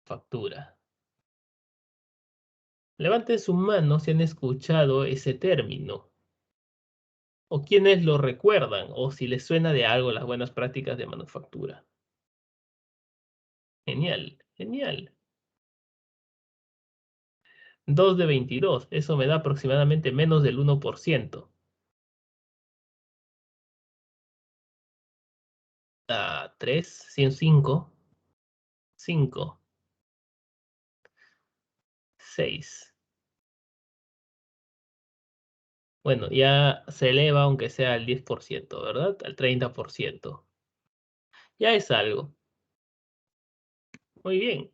manufactura. Levanten su mano si han escuchado ese término. O quienes lo recuerdan, o si les suena de algo las buenas prácticas de manufactura. Genial, genial. 2 de 22, eso me da aproximadamente menos del 1%. 3, 105, 5, 6. Bueno, ya se eleva aunque sea al 10%, ¿verdad? Al 30%. Ya es algo. Muy bien.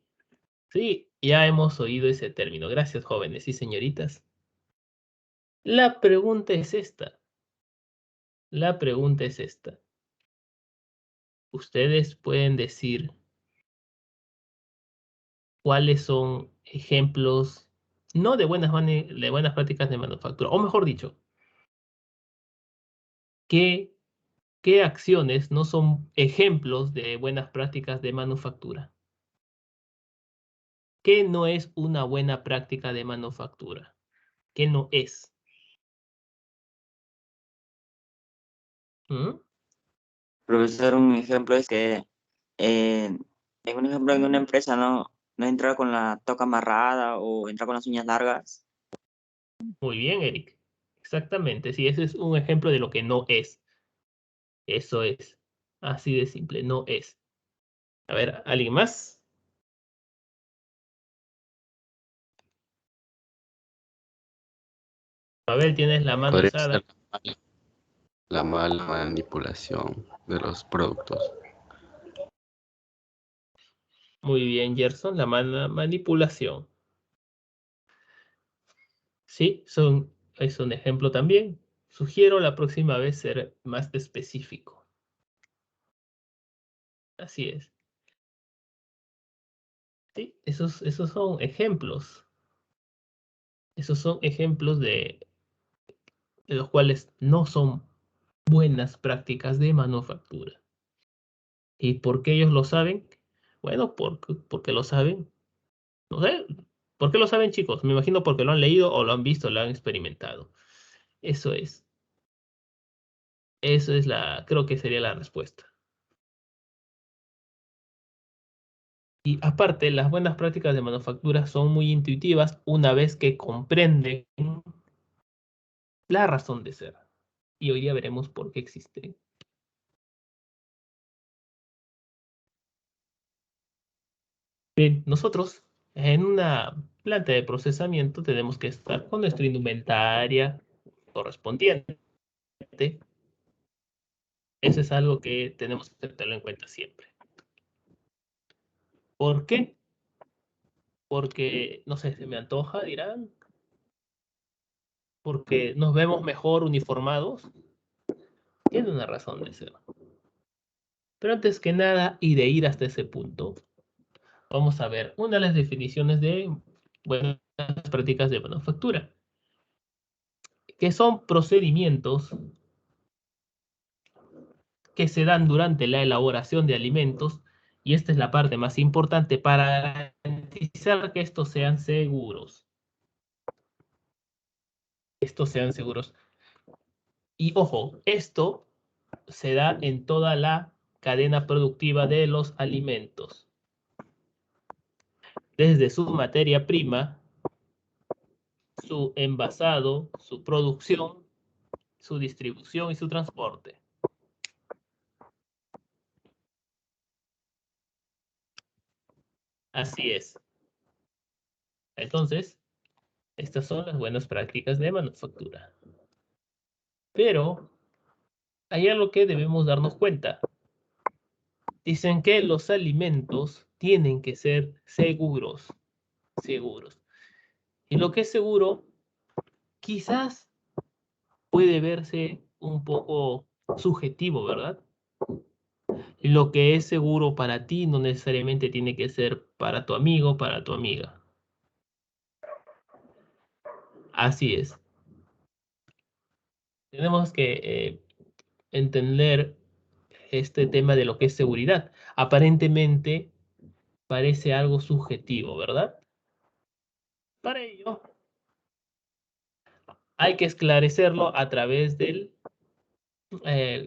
Sí, ya hemos oído ese término. Gracias, jóvenes y señoritas. La pregunta es esta. La pregunta es esta. Ustedes pueden decir cuáles son ejemplos, no de buenas prácticas de manufactura, o mejor dicho, ¿qué acciones no son ejemplos de buenas prácticas de manufactura? ¿Qué no es una buena práctica de manufactura? ¿Qué no es? ¿Mm? Profesor, un ejemplo es que en un ejemplo en una empresa no entra con la toca amarrada o entra con las uñas largas. Muy bien, Eric. Exactamente, sí, ese es un ejemplo de lo que no es. Eso es. Así de simple, no es. A ver, ¿alguien más? Abel, tienes la mano Podría alzada. ser la mala manipulación de los productos. Muy bien, Gerson, la mala manipulación. Sí, es un ejemplo también. Sugiero la próxima vez ser más específico. Así es. Sí, esos son ejemplos. Esos son ejemplos de los cuales no son buenas prácticas de manufactura. ¿Y por qué ellos lo saben? Bueno, porque lo saben. No sé, ¿por qué lo saben, chicos? Me imagino porque lo han leído o lo han visto, lo han experimentado. Eso es. Eso es creo que sería la respuesta. Y aparte, las buenas prácticas de manufactura son muy intuitivas una vez que comprenden la razón de ser. Y hoy día veremos por qué existen. Bien, nosotros en una planta de procesamiento tenemos que estar con nuestra indumentaria correspondiente. Eso es algo que tenemos que tenerlo en cuenta siempre. ¿Por qué? Porque, no sé, se me antoja, dirán. Porque nos vemos mejor uniformados. Tiene una razón de ser. Pero antes que nada, y de ir hasta ese punto, vamos a ver una de las definiciones de buenas prácticas de manufactura, que son procedimientos que se dan durante la elaboración de alimentos, y esta es la parte más importante para garantizar que estos sean seguros. Estos sean seguros. Y ojo, esto se da en toda la cadena productiva de los alimentos, desde su materia prima, su envasado, su producción, su distribución y su transporte. Así es. Entonces, estas son las buenas prácticas de manufactura. Pero hay algo que debemos darnos cuenta. Dicen que los alimentos tienen que ser seguros. Seguros. Y lo que es seguro, quizás puede verse un poco subjetivo, ¿verdad? Lo que es seguro para ti no necesariamente tiene que ser para tu amigo, para tu amiga. Así es. Tenemos que entender este tema de lo que es seguridad. Aparentemente, parece algo subjetivo, ¿verdad? Para ello, hay que esclarecerlo a través del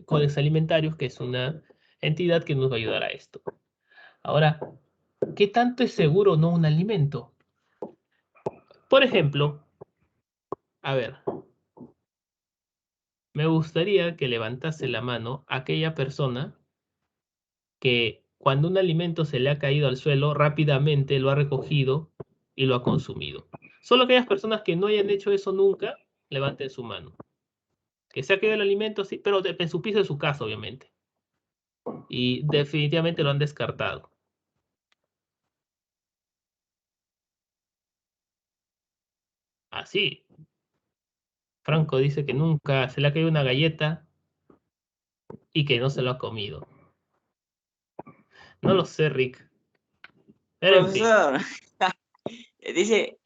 Codex Alimentarius, que es una entidad que nos va a ayudar a esto. Ahora, ¿qué tanto es seguro o no un alimento? Por ejemplo, a ver, me gustaría que levantase la mano aquella persona que cuando un alimento se le ha caído al suelo, rápidamente lo ha recogido y lo ha consumido. Solo aquellas personas que no hayan hecho eso nunca, levanten su mano. Que se ha caído el alimento, sí, pero en su piso de su casa, obviamente. Y definitivamente lo han descartado. Así. Franco dice que nunca se le ha caído una galleta y que no se lo ha comido. No lo sé, Rick. Pero en fin. Profesor, dice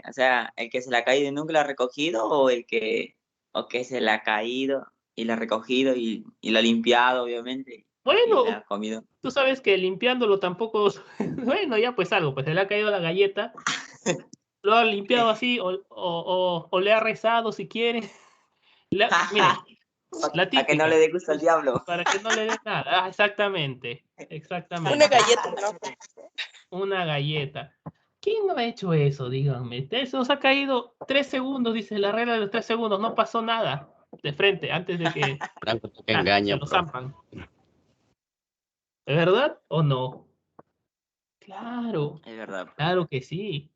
o sea, el que se le ha caído y nunca lo ha recogido o que se le ha caído y lo ha recogido y lo ha limpiado, obviamente, y le Bueno, ha comido. tú sabes que limpiándolo tampoco... Bueno, ya pues algo, pues se le ha caído la galleta, lo ha limpiado así o le ha rezado si quiere. Miren, la Para que no le típica, dé gusto al diablo. para que no le dé nada. Ah, exactamente, Una exactamente. galleta, ¿no? Una galleta. ¿Quién no ha hecho eso? Díganme. Eso nos ha caído 3 segundos, dice la regla de los 3 segundos. No pasó nada de frente antes de que Franco, tú que se engaña, lo profe. zampan. ¿De verdad o no? Claro, Es verdad. claro que sí.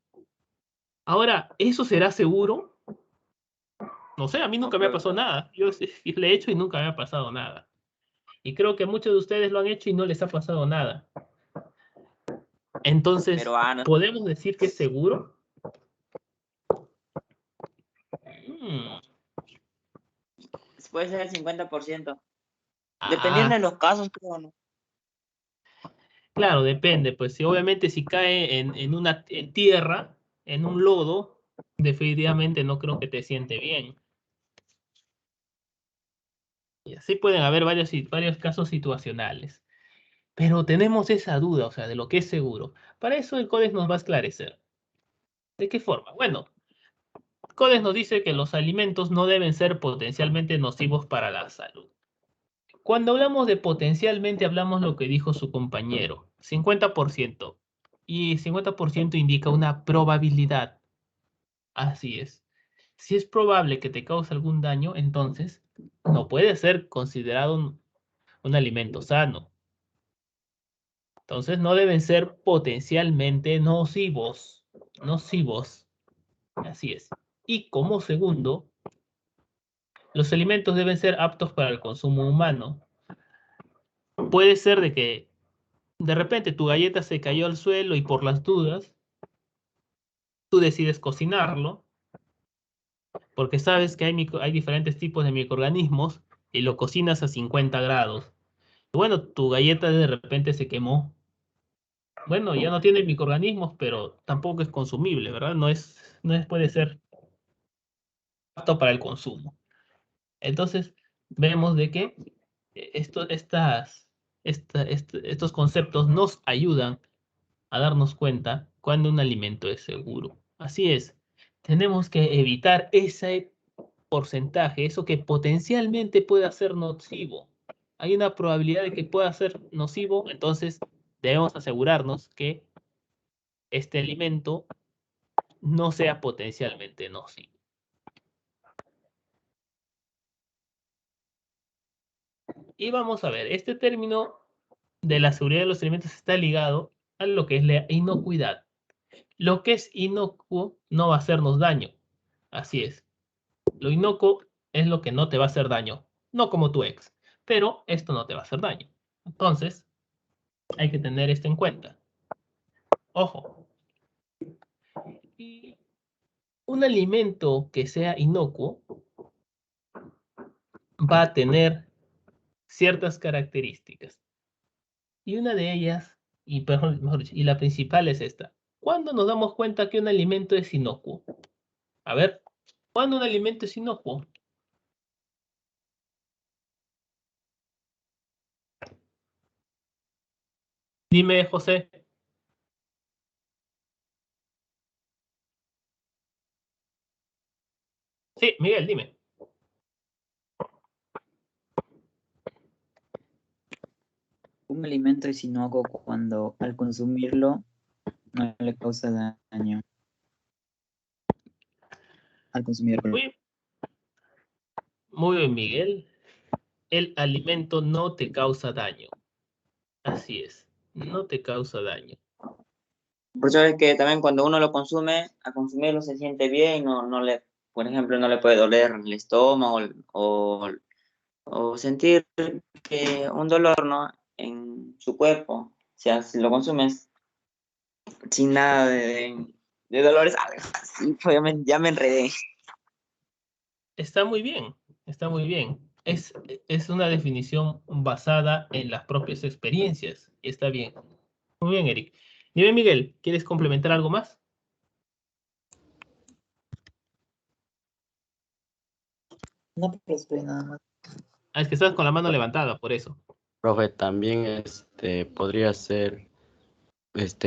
Ahora, ¿eso será seguro? No sé, a mí nunca me ha pasado nada. Yo sí le he hecho y nunca me ha pasado nada. Y creo que muchos de ustedes lo han hecho y no les ha pasado nada. Entonces, Peruanos. ¿podemos decir que es seguro? Mm, Puede ser el 50%. ah, Dependiendo de los casos, creo, ¿no? claro, depende. Pues si obviamente si cae en tierra, en un lodo, definitivamente no creo que te siente bien. Y así pueden haber varios casos situacionales. Pero tenemos esa duda, o sea, de lo que es seguro. Para eso el Codex nos va a esclarecer. ¿De qué forma? Bueno, el Codex nos dice que los alimentos no deben ser potencialmente nocivos para la salud. Cuando hablamos de potencialmente, hablamos lo que dijo su compañero, 50%. Y 50% indica una probabilidad. Así es. Si es probable que te cause algún daño, entonces no puede ser considerado un alimento sano. Entonces no deben ser potencialmente nocivos. Nocivos. Así es. Y como segundo, los alimentos deben ser aptos para el consumo humano. Puede ser de que de repente tu galleta se cayó al suelo y por las dudas, tú decides cocinarlo, porque sabes que hay diferentes tipos de microorganismos y lo cocinas a 50 grados. Bueno, tu galleta de repente se quemó. Bueno, ya no tiene microorganismos, pero tampoco es consumible, ¿verdad? Puede ser apto para el consumo. Entonces, vemos de que estos conceptos nos ayudan a darnos cuenta cuando un alimento es seguro. Así es, tenemos que evitar ese porcentaje, eso que potencialmente pueda ser nocivo. Hay una probabilidad de que pueda ser nocivo, entonces debemos asegurarnos que este alimento no sea potencialmente nocivo. Y vamos a ver, este término de la seguridad de los alimentos está ligado a lo que es la inocuidad. Lo que es inocuo no va a hacernos daño. Así es. Lo inocuo es lo que no te va a hacer daño. No como tu ex. Pero esto no te va a hacer daño. Entonces, hay que tener esto en cuenta. Ojo. Y un alimento que sea inocuo va a tener ciertas características. Y una de ellas, mejor dicho, y la principal es esta. ¿Cuándo nos damos cuenta que un alimento es inocuo? A ver, ¿cuándo un alimento es inocuo? Dime, José. Sí, Miguel, dime. Un alimento es inocuo cuando al consumirlo no le causa daño. Al consumirlo. Muy bien, Miguel. El alimento no te causa daño. Así es, no te causa daño. Por eso es que también cuando uno lo consume, a consumirlo se siente bien, no le, por ejemplo, no le puede doler el estómago o sentir que un dolor, ¿no? En su cuerpo. O sea, si lo consumes sin nada de dolores, así, pues ya me enredé. Está muy bien, está muy bien. Es una definición basada en las propias experiencias. Está bien. Muy bien, Eric. Dime, Miguel, ¿quieres complementar algo más? No, pero estoy nada más. Ah, es que estás con la mano levantada, por eso. Profe, también podría ser,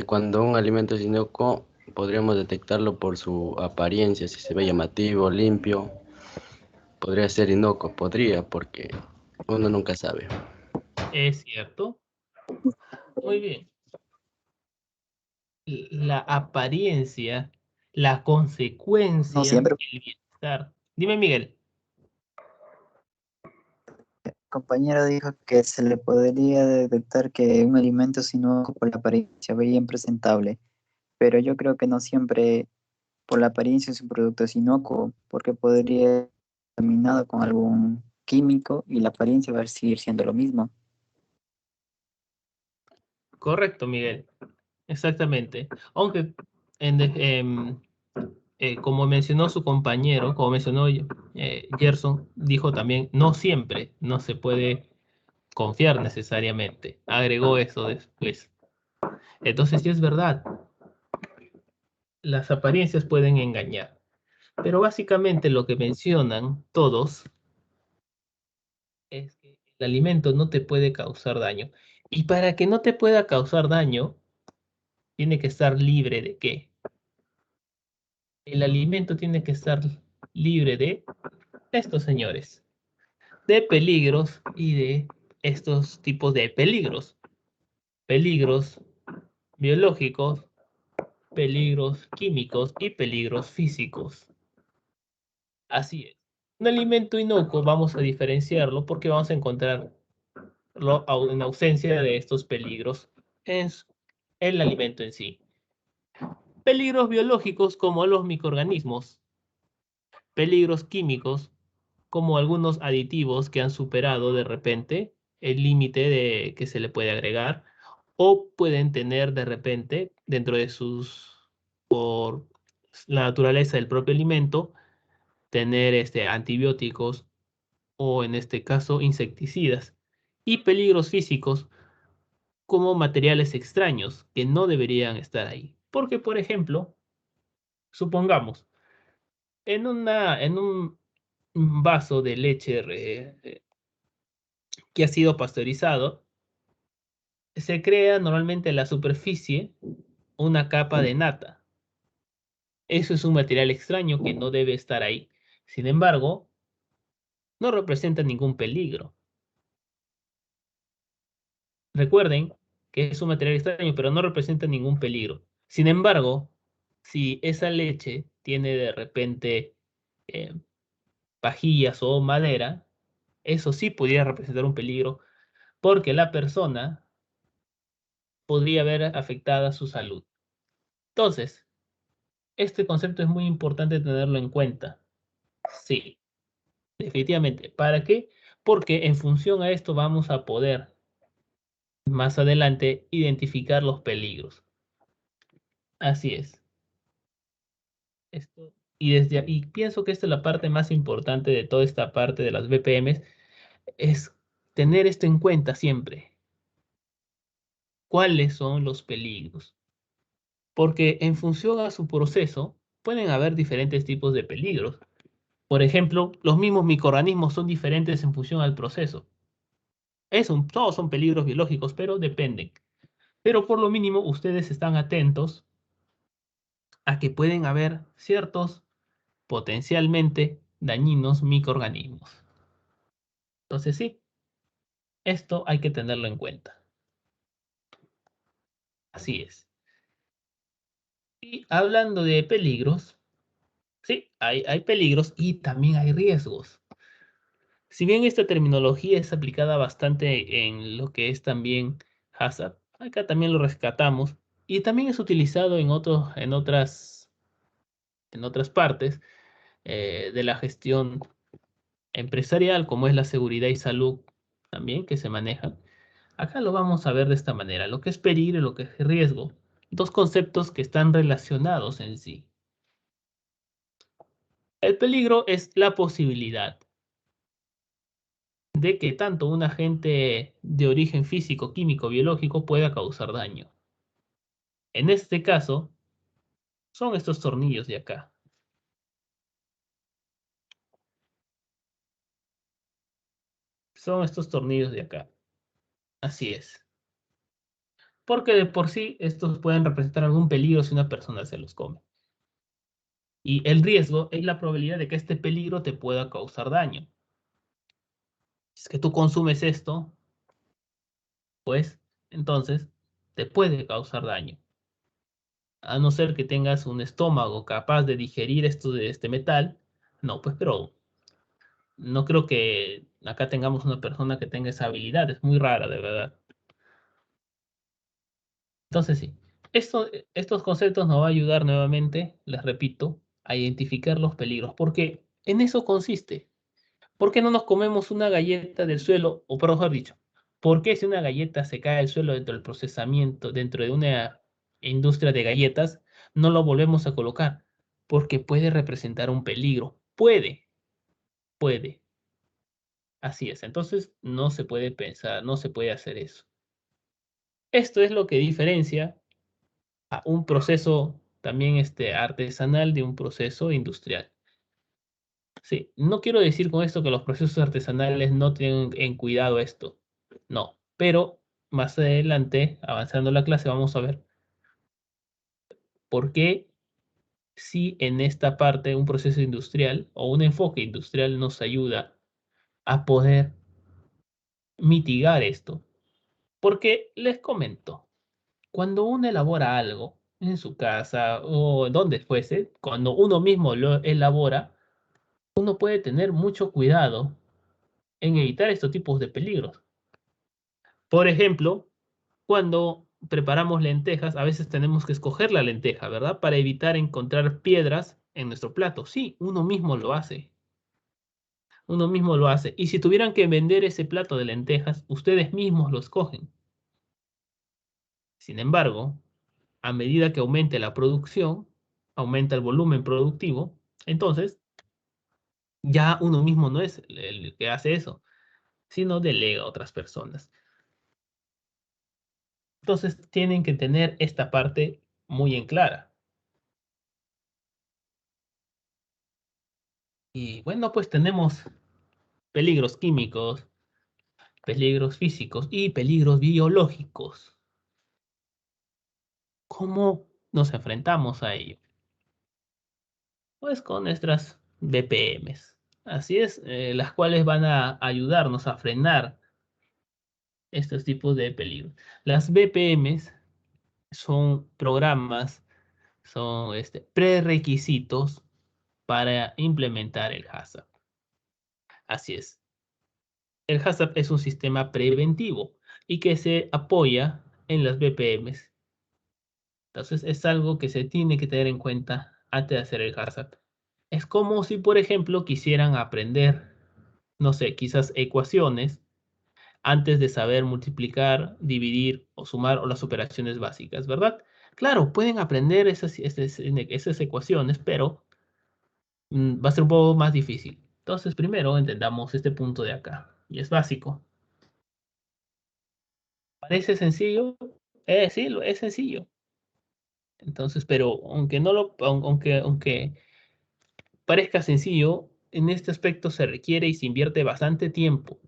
cuando un alimento es inocuo, podríamos detectarlo por su apariencia, si se ve llamativo, limpio, podría ser inocuo, porque uno nunca sabe. Es cierto. Muy bien. La apariencia, la No consecuencia, siempre. el bienestar. Dime, Miguel. El compañero dijo que se le podría detectar que un alimento es inocuo por la apariencia, bien presentable, pero yo creo que no siempre por la apariencia es un producto es inocuo, porque podría estar contaminado con algún químico y la apariencia va a seguir siendo lo mismo. Correcto, Miguel. Exactamente. Aunque como mencionó su compañero, como mencionó Gerson, dijo también, no siempre, no se puede confiar necesariamente. Agregó eso después. Entonces sí es verdad, las apariencias pueden engañar. Pero básicamente lo que mencionan todos es que el alimento no te puede causar daño. Y para que no te pueda causar daño, tiene que estar libre de ¿qué? El alimento tiene que estar libre de estos señores, de peligros y de estos tipos de peligros. Peligros biológicos, peligros químicos y peligros físicos. Así es. Un alimento inocuo vamos a diferenciarlo porque vamos a encontrarlo en ausencia de estos peligros en el alimento en sí. Peligros biológicos como los microorganismos, peligros químicos como algunos aditivos que han superado de repente el límite de que se le puede agregar o pueden tener de repente dentro de por la naturaleza del propio alimento, tener antibióticos o en este caso insecticidas y peligros físicos como materiales extraños que no deberían estar ahí. Porque, por ejemplo, supongamos, en un vaso de leche que ha sido pasteurizado, se crea normalmente en la superficie una capa de nata. Eso es un material extraño que no debe estar ahí. Sin embargo, no representa ningún peligro. Recuerden que es un material extraño, pero no representa ningún peligro. Sin embargo, si esa leche tiene de repente eh, pajillas o madera, eso sí podría representar un peligro porque la persona podría ver afectada su salud. Entonces, este concepto es muy importante tenerlo en cuenta. Sí, definitivamente. ¿Para qué? Porque en función a esto vamos a poder más adelante identificar los peligros. Así es. Esto, y pienso que esta es la parte más importante de toda esta parte de las BPMs, es tener esto en cuenta siempre. ¿Cuáles son los peligros? Porque en función a su proceso pueden haber diferentes tipos de peligros. Por ejemplo, los mismos microorganismos son diferentes en función al proceso. Todos son peligros biológicos, pero dependen. Pero por lo mínimo ustedes están atentos a que pueden haber ciertos potencialmente dañinos microorganismos. Entonces sí, esto hay que tenerlo en cuenta. Así es. Y hablando de peligros, sí, hay peligros y también hay riesgos. Si bien esta terminología es aplicada bastante en lo que es también hazard, acá también lo rescatamos y también es utilizado en otras partes de la gestión empresarial, como es la seguridad y salud también que se manejan. Acá lo vamos a ver de esta manera, lo que es peligro y lo que es riesgo, dos conceptos que están relacionados en sí. El peligro es la posibilidad de que tanto un agente de origen físico, químico, biológico pueda causar daño. En este caso, son estos tornillos de acá. Son estos tornillos de acá. Así es. Porque de por sí estos pueden representar algún peligro si una persona se los come. Y el riesgo es la probabilidad de que este peligro te pueda causar daño. Si es que tú consumes esto, pues entonces te puede causar daño. A no ser que tengas un estómago capaz de digerir esto de este metal, no, pues pero no creo que acá tengamos una persona que tenga esa habilidad, es muy rara, de verdad. Entonces sí, estos conceptos nos va a ayudar nuevamente, les repito, a identificar los peligros, porque en eso consiste. ¿Por qué no nos comemos una galleta del suelo? O por mejor dicho, ¿por qué si una galleta se cae al suelo dentro del procesamiento, dentro de una industria de galletas, no lo volvemos a colocar? Porque puede representar un peligro. Puede. Así es. Entonces no se puede pensar, no se puede hacer eso. Esto es lo que diferencia a un proceso también artesanal de un proceso industrial. Sí, no quiero decir con esto que los procesos artesanales no tienen en cuidado esto. No, pero más adelante, avanzando la clase, vamos a ver por qué si en esta parte un proceso industrial o un enfoque industrial nos ayuda a poder mitigar esto. Porque les comento, cuando uno elabora algo en su casa o donde fuese, cuando uno mismo lo elabora, uno puede tener mucho cuidado en evitar estos tipos de peligros. Por ejemplo, cuando preparamos lentejas, a veces tenemos que escoger la lenteja, ¿verdad? Para evitar encontrar piedras en nuestro plato. Sí, uno mismo lo hace. Uno mismo lo hace. Y si tuvieran que vender ese plato de lentejas, ustedes mismos lo escogen. Sin embargo, a medida que aumente la producción, aumenta el volumen productivo, entonces ya uno mismo no es el que hace eso, sino delega a otras personas. Entonces tienen que tener esta parte muy en clara. Y bueno, pues tenemos peligros químicos, peligros físicos y peligros biológicos. ¿Cómo nos enfrentamos a ello? Pues con nuestras BPMs. Así es, las cuales van a ayudarnos a frenar estos tipos de peligros. Las BPMs son programas, son prerequisitos para implementar el HACCP. Así es. El HACCP es un sistema preventivo y que se apoya en las BPMs. Entonces es algo que se tiene que tener en cuenta antes de hacer el HACCP. Es como si, por ejemplo, quisieran aprender, no sé, quizás ecuaciones antes de saber multiplicar, dividir o sumar o las operaciones básicas, ¿verdad? Claro, pueden aprender esas ecuaciones, pero va a ser un poco más difícil. Entonces, primero entendamos este punto de acá. Y es básico. ¿Parece sencillo? Sí, es sencillo. Entonces, pero aunque parezca sencillo, en este aspecto se requiere y se invierte bastante tiempo.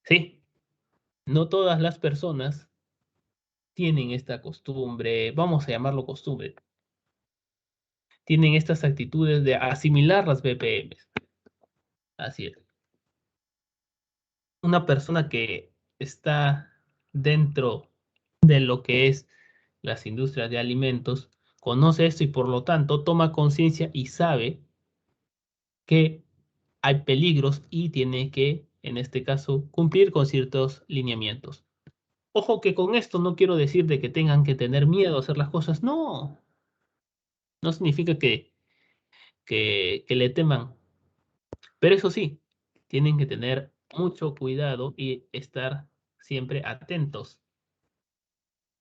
Sí, no todas las personas tienen esta costumbre, vamos a llamarlo costumbre, tienen estas actitudes de asimilar las BPMs. Así es. Una persona que está dentro de lo que es las industrias de alimentos, conoce esto y por lo tanto toma conciencia y sabe que hay peligros y tiene que, en este caso, cumplir con ciertos lineamientos. Ojo que con esto no quiero decir de que tengan que tener miedo a hacer las cosas, no. No significa que le teman, pero eso sí, tienen que tener mucho cuidado y estar siempre atentos.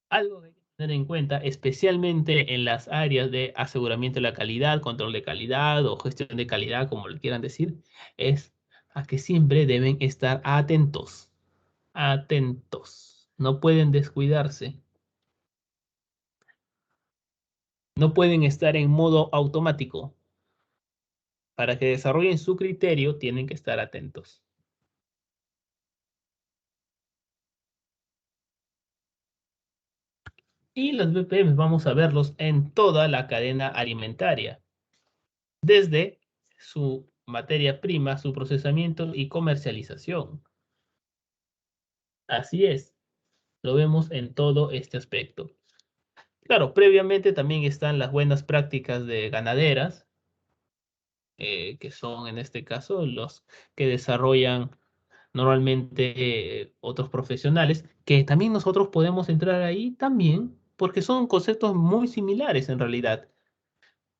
Algo que hay que tener en cuenta, especialmente en las áreas de aseguramiento de la calidad, control de calidad o gestión de calidad, como le quieran decir, es a que siempre deben estar atentos. Atentos. No pueden descuidarse. No pueden estar en modo automático. Para que desarrollen su criterio, tienen que estar atentos. Y los BPM vamos a verlos en toda la cadena alimentaria, desde su materia prima, su procesamiento y comercialización. Así es, lo vemos en todo este aspecto. Claro, previamente también están las buenas prácticas de ganaderas, que son en este caso los que desarrollan normalmente otros profesionales, que también nosotros podemos entrar ahí también, porque son conceptos muy similares en realidad.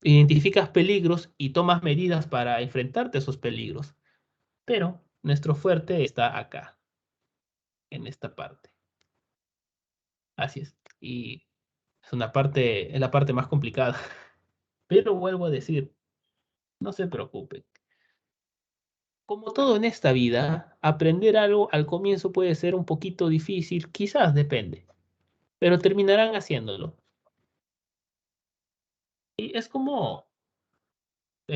Identificas peligros y tomas medidas para enfrentarte a esos peligros. Pero nuestro fuerte está acá, en esta parte. Así es. Y es la parte más complicada. Pero vuelvo a decir, no se preocupen. Como todo en esta vida, aprender algo al comienzo puede ser un poquito difícil, quizás depende, pero terminarán haciéndolo. Y es como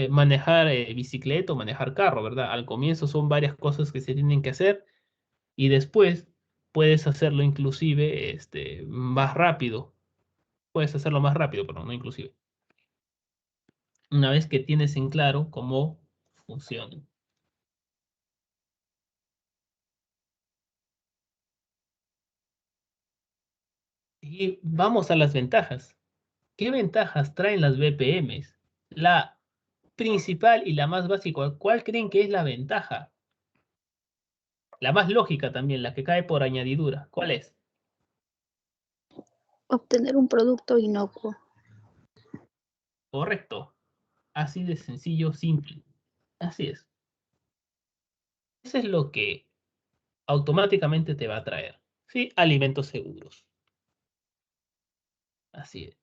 manejar bicicleta o manejar carro, ¿verdad? Al comienzo son varias cosas que se tienen que hacer y después puedes hacerlo inclusive más rápido. Puedes hacerlo más rápido, pero no inclusive. Una vez que tienes en claro cómo funciona. Y vamos a las ventajas. ¿Qué ventajas traen las BPMs? La principal y la más básica, ¿cuál creen que es la ventaja? La más lógica también, la que cae por añadidura. ¿Cuál es? Obtener un producto inocuo. Correcto. Así de sencillo, simple. Así es. Eso es lo que automáticamente te va a traer. ¿Sí? Alimentos seguros. Así es.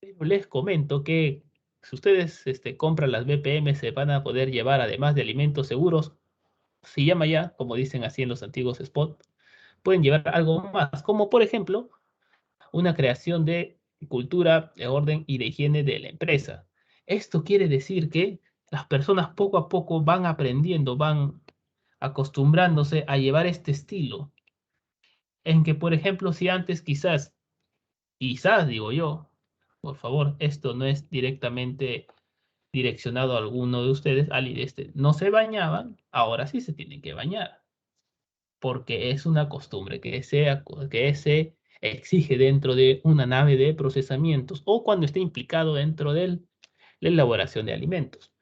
Pero les comento que si ustedes compran las BPM, se van a poder llevar, además de alimentos seguros, si llama ya, como dicen así en los antiguos spots, pueden llevar algo más, como por ejemplo, una creación de cultura, de orden y de higiene de la empresa. Esto quiere decir que las personas poco a poco van aprendiendo, van acostumbrándose a llevar este estilo, en que, por ejemplo, si antes quizás digo yo, por favor, esto no es directamente direccionado a alguno de ustedes, no se bañaban, ahora sí se tienen que bañar, porque es una costumbre que se exige dentro de una nave de procesamientos o cuando esté implicado dentro de la elaboración de alimentos.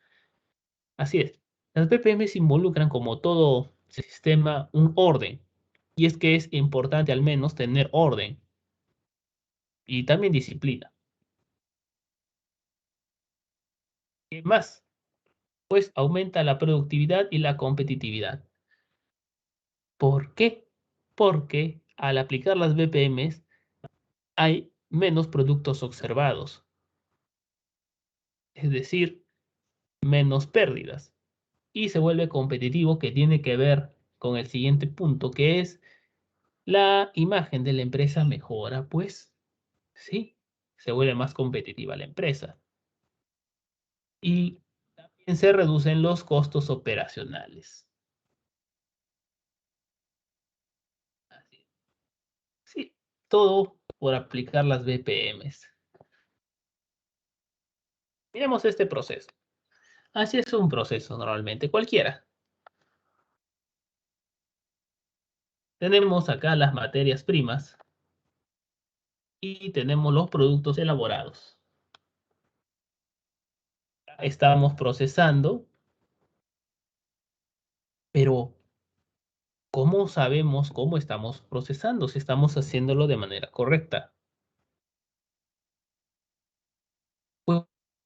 Así es, las BPM se involucran como todo sistema un orden, y es que es importante al menos tener orden y también disciplina. ¿Qué más? Pues aumenta la productividad y la competitividad. ¿Por qué? Porque al aplicar las BPMs hay menos productos observados, es decir, menos pérdidas. Y se vuelve competitivo, que tiene que ver con el siguiente punto, que es la imagen de la empresa mejora, pues sí, se vuelve más competitiva la empresa. Y también se reducen los costos operacionales. Así. Sí, todo por aplicar las BPMs. Miremos este proceso. Así es un proceso normalmente, cualquiera. Tenemos acá las materias primas y tenemos los productos elaborados. Estamos procesando, pero ¿cómo sabemos cómo estamos procesando? Si estamos haciéndolo de manera correcta.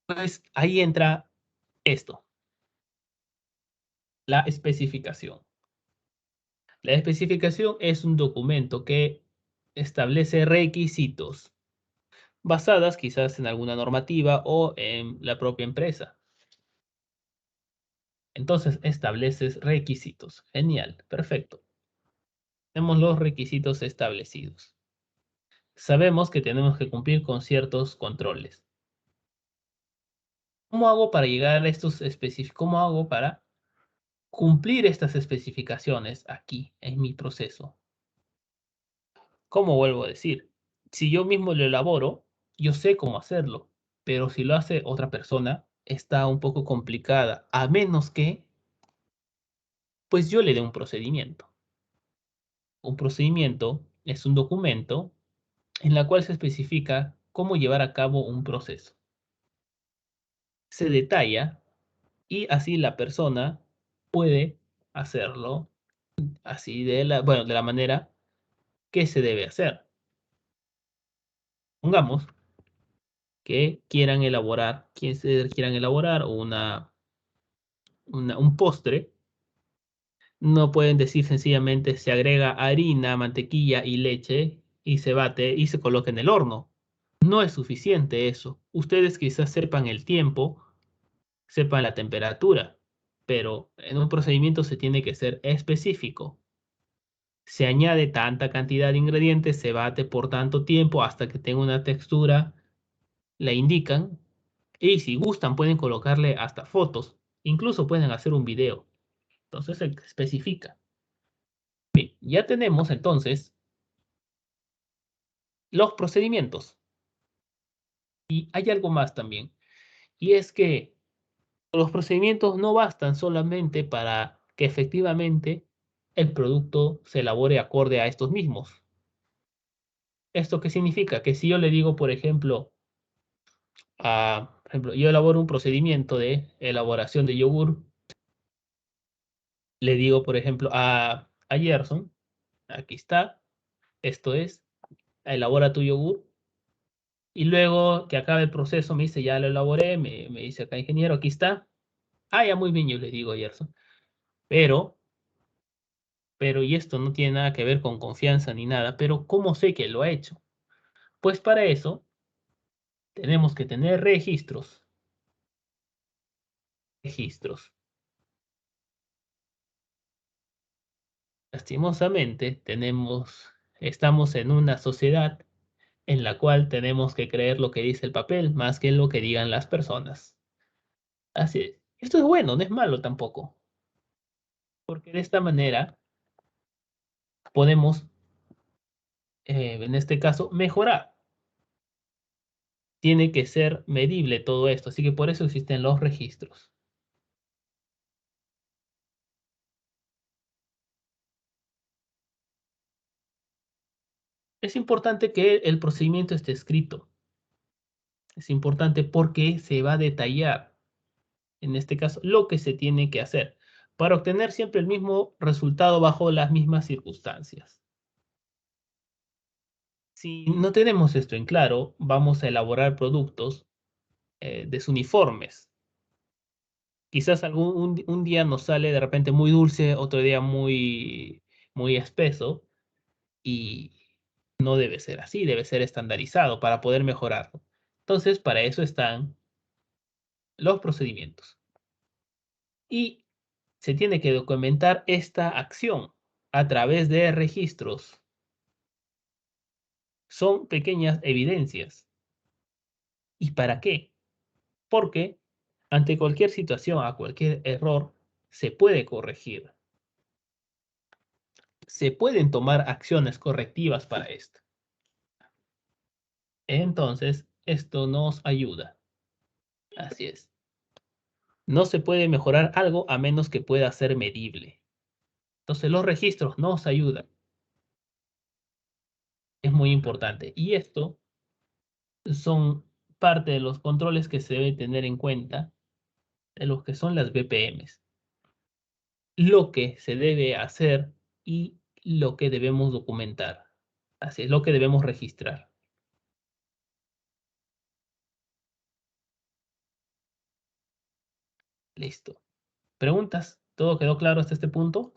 Pues ahí entra esto, la especificación. La especificación es un documento que establece requisitos basadas quizás en alguna normativa o en la propia empresa. Entonces estableces requisitos. Genial, perfecto. Tenemos los requisitos establecidos. Sabemos que tenemos que cumplir con ciertos controles. ¿Cómo hago para llegar a estos específicos? ¿Cómo hago para cumplir estas especificaciones aquí en mi proceso? ¿Cómo vuelvo a decir? Si yo mismo lo elaboro, yo sé cómo hacerlo, pero si lo hace otra persona, está un poco complicada, a menos que, pues yo le dé un procedimiento. Un procedimiento es un documento en la cual se especifica cómo llevar a cabo un proceso. Se detalla y así la persona puede hacerlo así de la manera que se debe hacer. Pongamos que quieran elaborar un postre, no pueden decir sencillamente se agrega harina, mantequilla y leche y se bate y se coloca en el horno. No es suficiente eso. Ustedes quizás sepan el tiempo, sepan la temperatura, pero en un procedimiento se tiene que ser específico. Se añade tanta cantidad de ingredientes, se bate por tanto tiempo hasta que tenga una textura, la indican, y si gustan pueden colocarle hasta fotos, incluso pueden hacer un video. Entonces se especifica. Bien, ya tenemos entonces los procedimientos. Y hay algo más también, y es que los procedimientos no bastan solamente para que efectivamente el producto se elabore acorde a estos mismos. ¿Esto qué significa? Que si yo le digo, por ejemplo, yo elaboro un procedimiento de elaboración de yogur, le digo, por ejemplo, a Gerson, aquí está, esto es, elabora tu yogur, y luego que acabe el proceso me dice, ya lo elaboré, me dice acá, ingeniero, aquí está. Ah, ya muy bien, yo le digo a Gerson. Y esto no tiene nada que ver con confianza ni nada, pero ¿cómo sé que lo ha hecho? Pues para eso tenemos que tener registros. Registros. Lastimosamente, estamos en una sociedad en la cual tenemos que creer lo que dice el papel más que lo que digan las personas. Así es. Esto es bueno, no es malo tampoco, porque de esta manera podemos, en este caso, mejorar. Tiene que ser medible todo esto, así que por eso existen los registros. Es importante que el procedimiento esté escrito. Es importante porque se va a detallar, en este caso, lo que se tiene que hacer para obtener siempre el mismo resultado bajo las mismas circunstancias. Si no tenemos esto en claro, vamos a elaborar productos desuniformes. Quizás un día nos sale de repente muy dulce, otro día muy, muy espeso, y no debe ser así, debe ser estandarizado para poder mejorarlo. Entonces, para eso están los procedimientos. Y se tiene que documentar esta acción a través de registros. Son pequeñas evidencias. ¿Y para qué? Porque ante cualquier situación, a cualquier error, se puede corregir. Se pueden tomar acciones correctivas para esto. Entonces, esto nos ayuda. Así es. No se puede mejorar algo a menos que pueda ser medible. Entonces los registros nos ayudan. Es muy importante. Y esto son parte de los controles que se debe tener en cuenta de lo que son las BPMs. Lo que se debe hacer y lo que debemos documentar. Así es, lo que debemos registrar. Listo. ¿Preguntas? ¿Todo quedó claro hasta este punto?